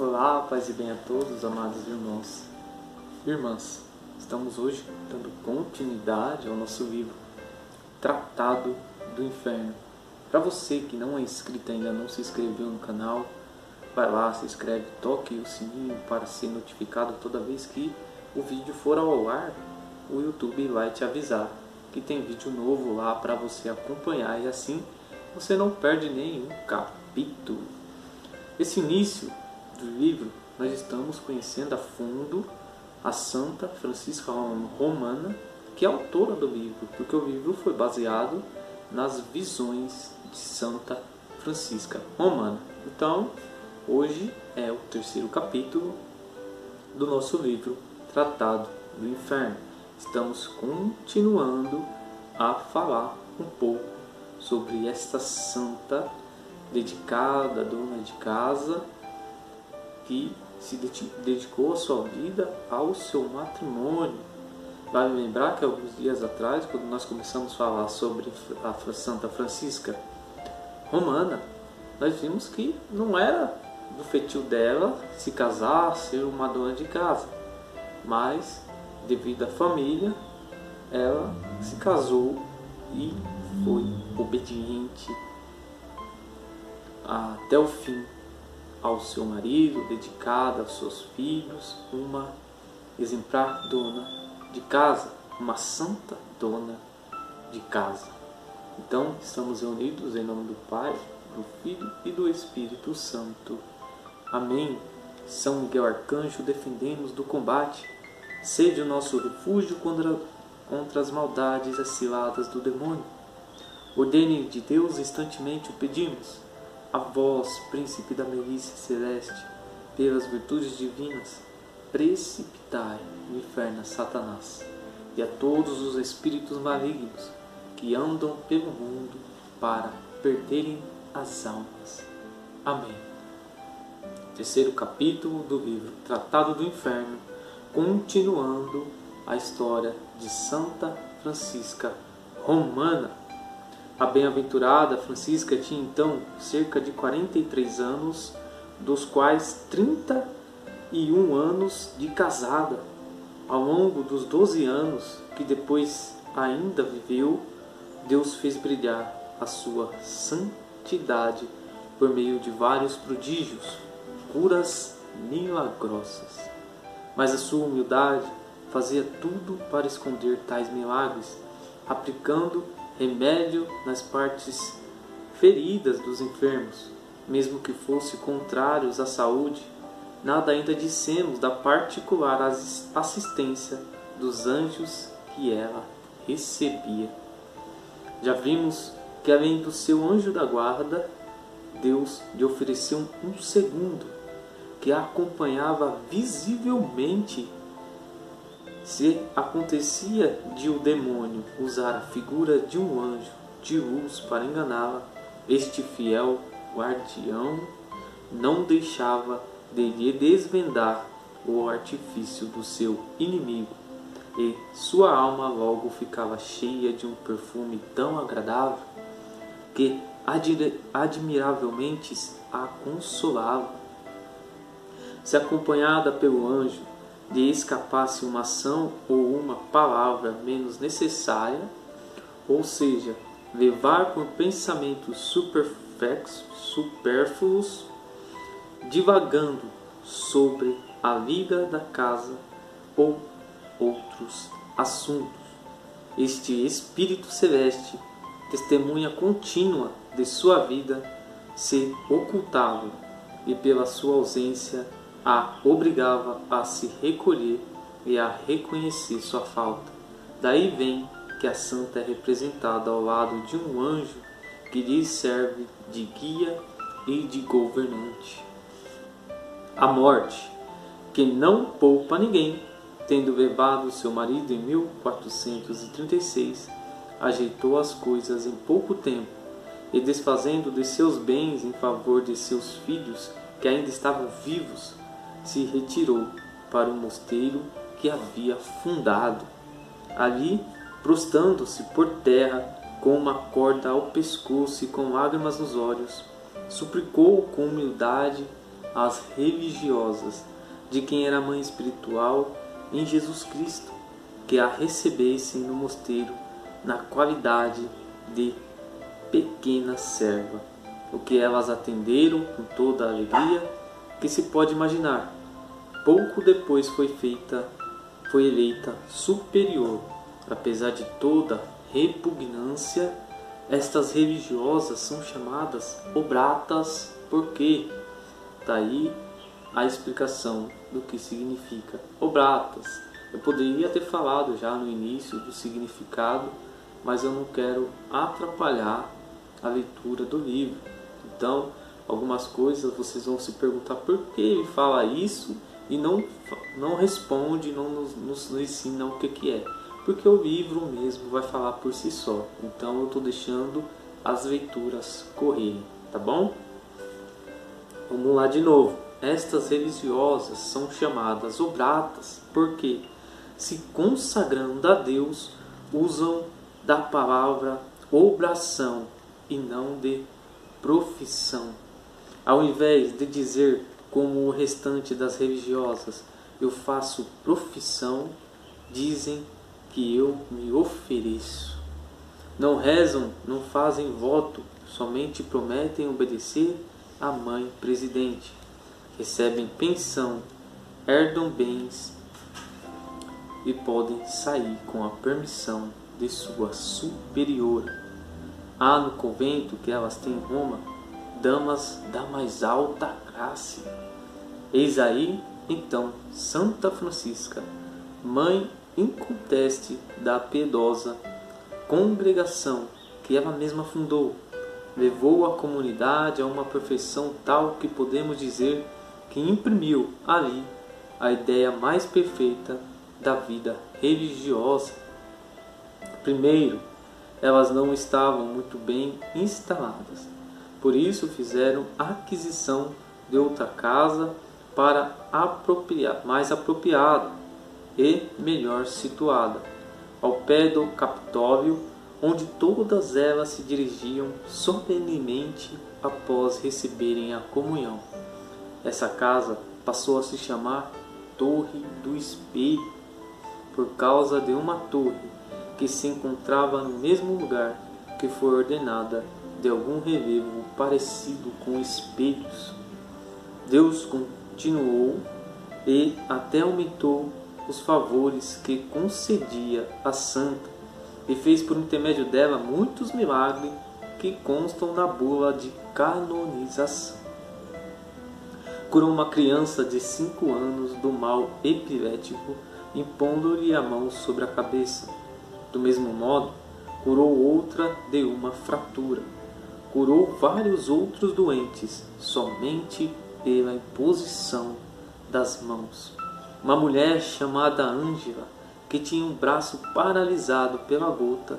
Olá, paz e bem a todos, amados irmãos e irmãs. Estamos hoje dando continuidade ao nosso livro Tratado do Inferno. Para você que não é inscrito ainda, não se inscreveu no canal, vai lá, se inscreve, toque o sininho para ser notificado toda vez que o vídeo for ao ar. O YouTube vai te avisar que tem vídeo novo lá para você acompanhar e assim você não perde nenhum capítulo. Esse início do livro nós estamos conhecendo a fundo a Santa Francisca Romana, que é a autora do livro, porque o livro foi baseado nas visões de Santa Francisca Romana. Então, hoje é o terceiro capítulo do nosso livro Tratado do Inferno. Estamos continuando a falar um pouco sobre esta santa dedicada, dona de casa, que se dedicou a sua vida ao seu matrimônio. Vale lembrar que alguns dias atrás, quando nós começamos a falar sobre a Santa Francisca Romana, nós vimos que não era do feitio dela se casar, ser uma dona de casa, mas devido à família, ela se casou e foi obediente até o fim ao seu marido, dedicada aos seus filhos, uma exemplar dona de casa, uma santa dona de casa. Então, estamos reunidos em nome do Pai, do Filho e do Espírito Santo. Amém. São Miguel Arcanjo, defendemos do combate. Sede o nosso refúgio contra as maldades e as ciladas do demônio. Ordene de Deus, instantemente o pedimos. A vós, príncipe da milícia celeste, pelas virtudes divinas, precipitai no inferno Satanás e a todos os espíritos malignos que andam pelo mundo para perderem as almas. Amém. Terceiro capítulo do livro Tratado do Inferno, continuando a história de Santa Francisca Romana. A bem-aventurada Francisca tinha então cerca de 43 anos, dos quais 31 anos de casada. Ao longo dos 12 anos que depois ainda viveu, Deus fez brilhar a sua santidade por meio de vários prodígios, curas milagrosas. Mas a sua humildade fazia tudo para esconder tais milagres, aplicando remédio nas partes feridas dos enfermos, mesmo que fosse contrários à saúde. Nada ainda dissemos da particular assistência dos anjos que ela recebia. Já vimos que além do seu anjo da guarda, Deus lhe ofereceu um segundo, que a acompanhava visivelmente. Se acontecia de o demônio usar a figura de um anjo de luz para enganá-la, este fiel guardião não deixava de lhe desvendar o artifício do seu inimigo, e sua alma logo ficava cheia de um perfume tão agradável que admiravelmente a consolava. Se acompanhada pelo anjo lhe escapasse uma ação ou uma palavra menos necessária, ou seja, levar por pensamentos supérfluos, divagando sobre a vida da casa ou outros assuntos, este Espírito Celeste, testemunha contínua de sua vida, se ocultava e pela sua ausência a obrigava a se recolher e a reconhecer sua falta. Daí vem que a santa é representada ao lado de um anjo que lhe serve de guia e de governante. A morte, que não poupa ninguém, tendo levado seu marido em 1436, ajeitou as coisas em pouco tempo e, desfazendo de seus bens em favor de seus filhos que ainda estavam vivos, se retirou para o mosteiro que havia fundado. Ali, prostrando-se por terra, com uma corda ao pescoço e com lágrimas nos olhos, suplicou com humildade às religiosas de quem era mãe espiritual em Jesus Cristo, que a recebessem no mosteiro na qualidade de pequena serva, o que elas atenderam com toda a alegria que se pode imaginar. Pouco depois foi eleita superior. Apesar de toda repugnância, estas religiosas são chamadas obratas, porque daí a explicação do que significa obratas. Eu poderia ter falado já no início do significado, mas eu não quero atrapalhar a leitura do livro. Então, algumas coisas vocês vão se perguntar por que ele fala isso e não responde, não nos ensina o que é. Porque o livro mesmo vai falar por si só. Então eu estou deixando as leituras correrem, tá bom? Vamos lá de novo. Estas religiosas são chamadas obratas porque, se consagrando a Deus, usam da palavra obração e não de profissão. Ao invés de dizer, como o restante das religiosas, eu faço profissão, dizem que eu me ofereço. Não rezam, não fazem voto, somente prometem obedecer à mãe presidente. Recebem pensão, herdam bens e podem sair com a permissão de sua superiora. Há no convento que elas têm em Roma damas da mais alta classe. Eis aí, então, Santa Francisca, mãe inconteste da piedosa congregação que ela mesma fundou, levou a comunidade a uma perfeição tal que podemos dizer que imprimiu ali a ideia mais perfeita da vida religiosa. Primeiro, elas não estavam muito bem instaladas, por isso fizeram aquisição de outra casa para mais apropriada e melhor situada, ao pé do Capitólio, onde todas elas se dirigiam solenemente após receberem a comunhão. Essa casa passou a se chamar Torre do Espelho, por causa de uma torre que se encontrava no mesmo lugar que foi ordenada de algum relevo parecido com espelhos. Deus continuou e até aumentou os favores que concedia à santa e fez por intermédio dela muitos milagres que constam na bula de canonização. Curou uma criança de 5 anos do mal epilético, impondo-lhe a mão sobre a cabeça. Do mesmo modo, curou outra de uma fratura. Curou vários outros doentes, somente pela imposição das mãos. Uma mulher chamada Ângela, que tinha um braço paralisado pela gota,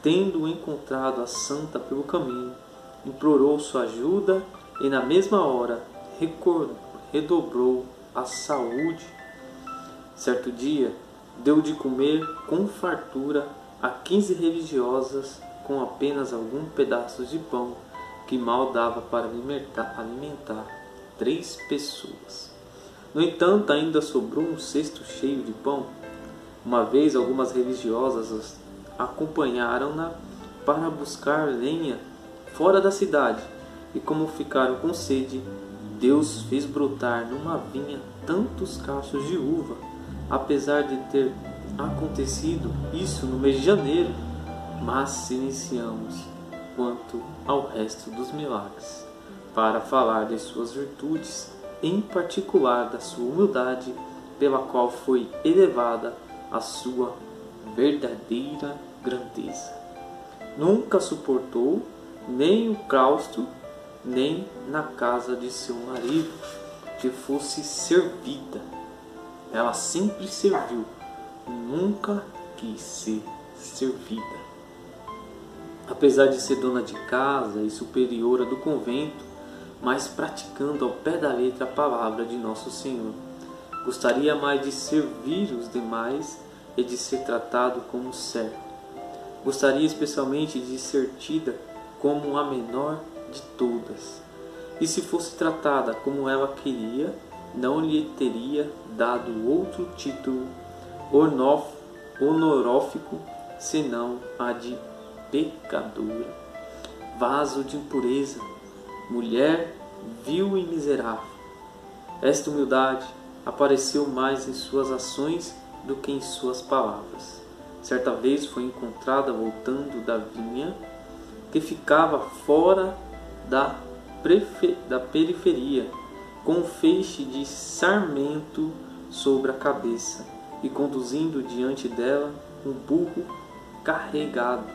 tendo encontrado a santa pelo caminho, implorou sua ajuda e na mesma hora redobrou a saúde. Certo dia, deu de comer com fartura a 15 religiosas com apenas alguns pedaços de pão que mal dava para alimentar 3 pessoas. No entanto, ainda sobrou um cesto cheio de pão. Uma vez, algumas religiosas acompanharam-na para buscar lenha fora da cidade, e como ficaram com sede, Deus fez brotar numa vinha tantos cachos de uva, apesar de ter acontecido isso no mês de janeiro. Mas silenciamos quanto ao resto dos milagres, para falar de suas virtudes, em particular da sua humildade, pela qual foi elevada a sua verdadeira grandeza. Nunca suportou nem o claustro, nem na casa de seu marido que fosse servida. Ela sempre serviu, nunca quis ser servida. Apesar de ser dona de casa e superiora do convento, mas praticando ao pé da letra a palavra de Nosso Senhor, gostaria mais de servir os demais e de ser tratado como servo. Gostaria especialmente de ser tida como a menor de todas. e se fosse tratada como ela queria, não lhe teria dado outro título honorífico senão a de pecadora, vaso de impureza, mulher vil e miserável. Esta humildade apareceu mais em suas ações do que em suas palavras. Certa vez foi encontrada voltando da vinha que ficava fora da periferia, com um feixe de sarmento sobre a cabeça e conduzindo diante dela um burro carregado.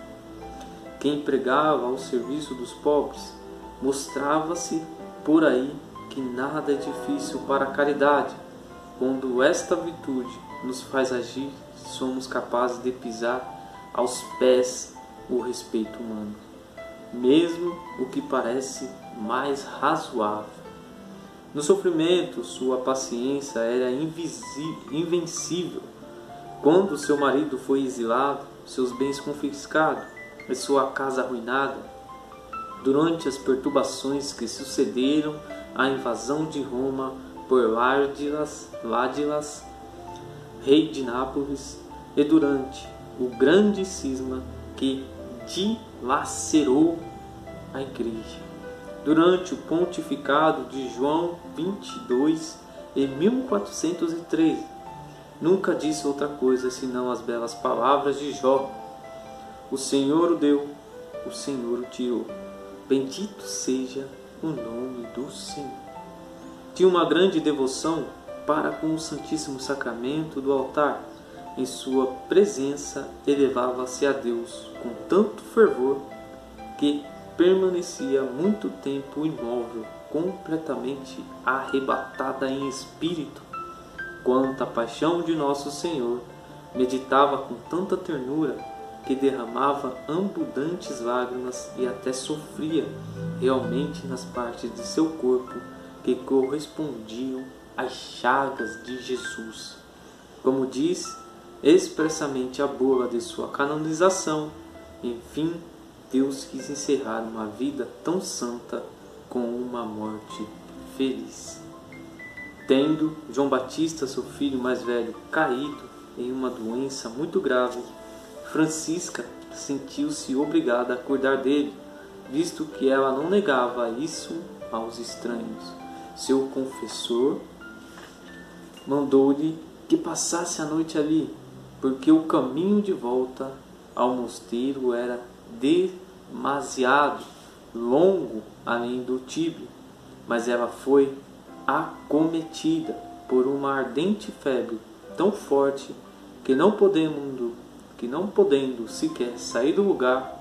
Quem pregava ao serviço dos pobres mostrava-se por aí que nada é difícil para a caridade. Quando esta virtude nos faz agir, somos capazes de pisar aos pés o respeito humano, mesmo o que parece mais razoável. No sofrimento, sua paciência era invencível. Quando seu marido foi exilado, seus bens confiscados e sua casa arruinada, durante as perturbações que sucederam à invasão de Roma por Ládilas, rei de Nápoles, e durante o grande cisma que dilacerou a Igreja, durante o pontificado de João XXII em 1413, nunca disse outra coisa senão as belas palavras de Jó: o Senhor o deu, o Senhor o tirou. Bendito seja o nome do Senhor. Tinha uma grande devoção para com o Santíssimo Sacramento do altar. Em sua presença elevava-se a Deus com tanto fervor que permanecia muito tempo imóvel, completamente arrebatada em espírito. Quanto à paixão de Nosso Senhor, meditava com tanta ternura que derramava abundantes lágrimas e até sofria realmente nas partes de seu corpo que correspondiam às chagas de Jesus. Como diz expressamente a bula de sua canonização, enfim, Deus quis encerrar uma vida tão santa com uma morte feliz. Tendo João Batista, seu filho mais velho, caído em uma doença muito grave, Francisca sentiu-se obrigada a cuidar dele, visto que ela não negava isso aos estranhos. Seu confessor mandou-lhe que passasse a noite ali, porque o caminho de volta ao mosteiro era demasiado longo além do Tíbrio. Mas ela foi acometida por uma ardente febre tão forte que não podendo sequer sair do lugar,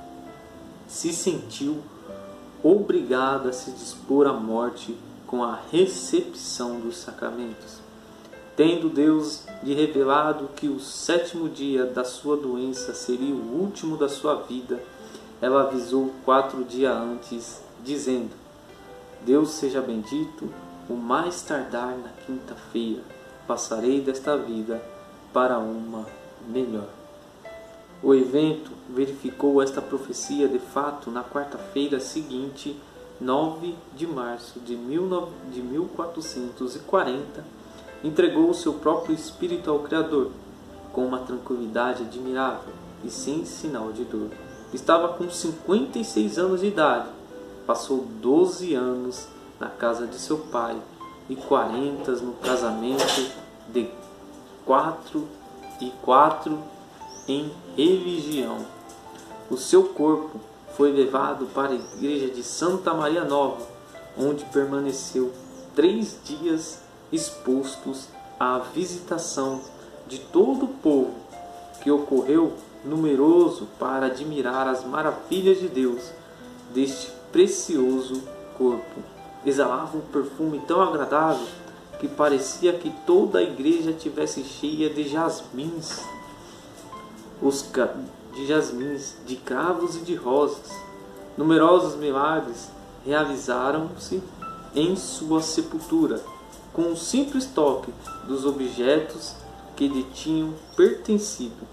se sentiu obrigada a se dispor à morte com a recepção dos sacramentos. Tendo Deus lhe revelado que o 7º dia da sua doença seria o último da sua vida, ela avisou 4 dias antes, dizendo: Deus seja bendito, o mais tardar na quinta-feira passarei desta vida para uma melhor. O evento verificou esta profecia de fato na quarta-feira seguinte, 9 de março de 1440, entregou o seu próprio espírito ao Criador, com uma tranquilidade admirável e sem sinal de dor. Estava com 56 anos de idade, passou 12 anos na casa de seu pai e 40 no casamento de 4 e 4 em religião. O seu corpo foi levado para a igreja de Santa Maria Nova, onde permaneceu 3 dias expostos à visitação de todo o povo, que ocorreu numeroso para admirar as maravilhas de Deus deste precioso corpo. Exalava um perfume tão agradável que parecia que toda a igreja tivesse cheia de jasmins, de cravos e de rosas. Numerosos milagres realizaram-se em sua sepultura, com um simples toque dos objetos que lhe tinham pertencido,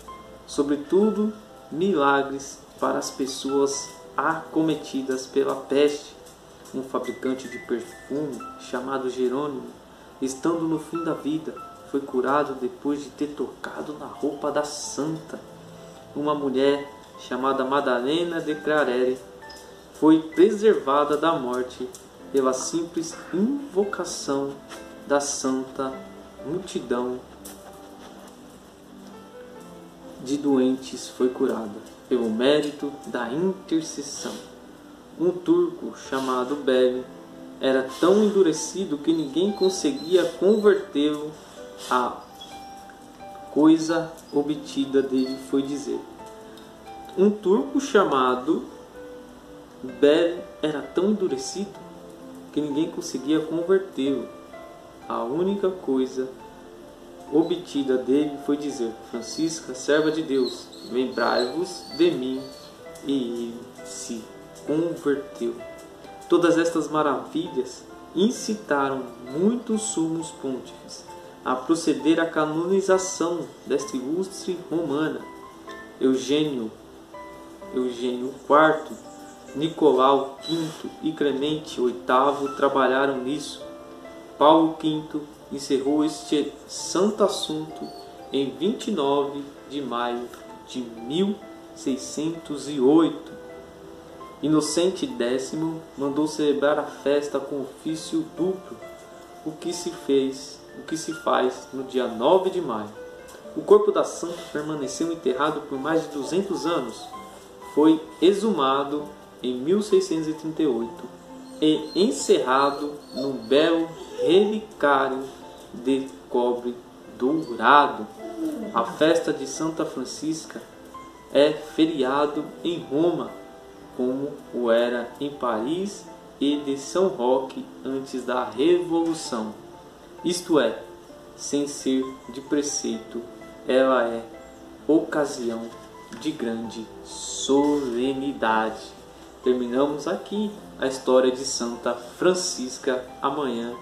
sobretudo milagres para as pessoas acometidas pela peste. um fabricante de perfume chamado Jerônimo, estando no fim da vida, foi curado depois de ter tocado na roupa da santa. Uma mulher chamada Madalena de Clarere foi preservada da morte pela simples invocação da santa multidão de doentes foi curada, pelo mérito da intercessão. Um turco chamado Beli era tão endurecido que ninguém conseguia convertê-lo. A coisa obtida dele foi dizer: um turco chamado Beli era tão endurecido que ninguém conseguia convertê-lo. A única coisa obtida dele foi dizer: Francisca, serva de Deus, lembrai-vos de mim. E ele se converteu. Todas estas maravilhas incitaram muitos sumos pontífices a proceder à canonização desta ilustre romana. Eugênio IV, Nicolau V e Clemente VIII trabalharam nisso. Paulo V encerrou este santo assunto em 29 de maio de 1608. Inocente X mandou celebrar a festa com ofício duplo, o que se faz no dia 9 de maio. O corpo da santa permaneceu enterrado por mais de 200 anos. Foi exumado em 1638 e encerrado num belo relicário de cobre dourado. A festa de Santa Francisca é feriado em Roma, como o era em Paris, e de São Roque antes da Revolução. Isto é, sem ser de preceito, ela é ocasião de grande solenidade. Terminamos aqui a história de Santa Francisca. Amanhã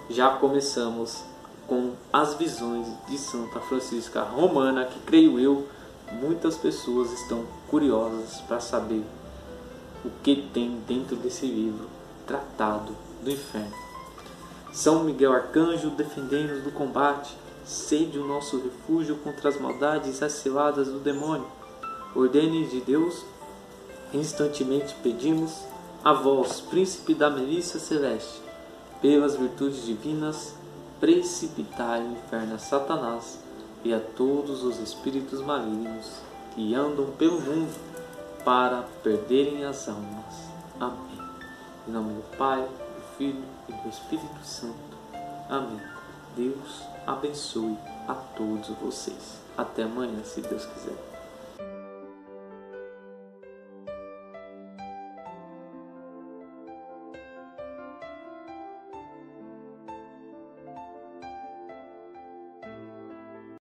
já começamos com as visões de Santa Francisca Romana, que creio eu, muitas pessoas estão curiosas para saber o que tem dentro desse livro, Tratado do Inferno. São Miguel Arcanjo, defendei-nos do combate, sede o nosso refúgio contra as maldades e as ciladas do demônio. Ordene de Deus, instantemente pedimos, a vós, príncipe da milícia celeste, pelas virtudes divinas, precipitai o inferno a Satanás e a todos os espíritos malignos que andam pelo mundo para perderem as almas. Amém. Em nome do Pai, do Filho e do Espírito Santo. Amém. Deus abençoe a todos vocês. Até amanhã, se Deus quiser.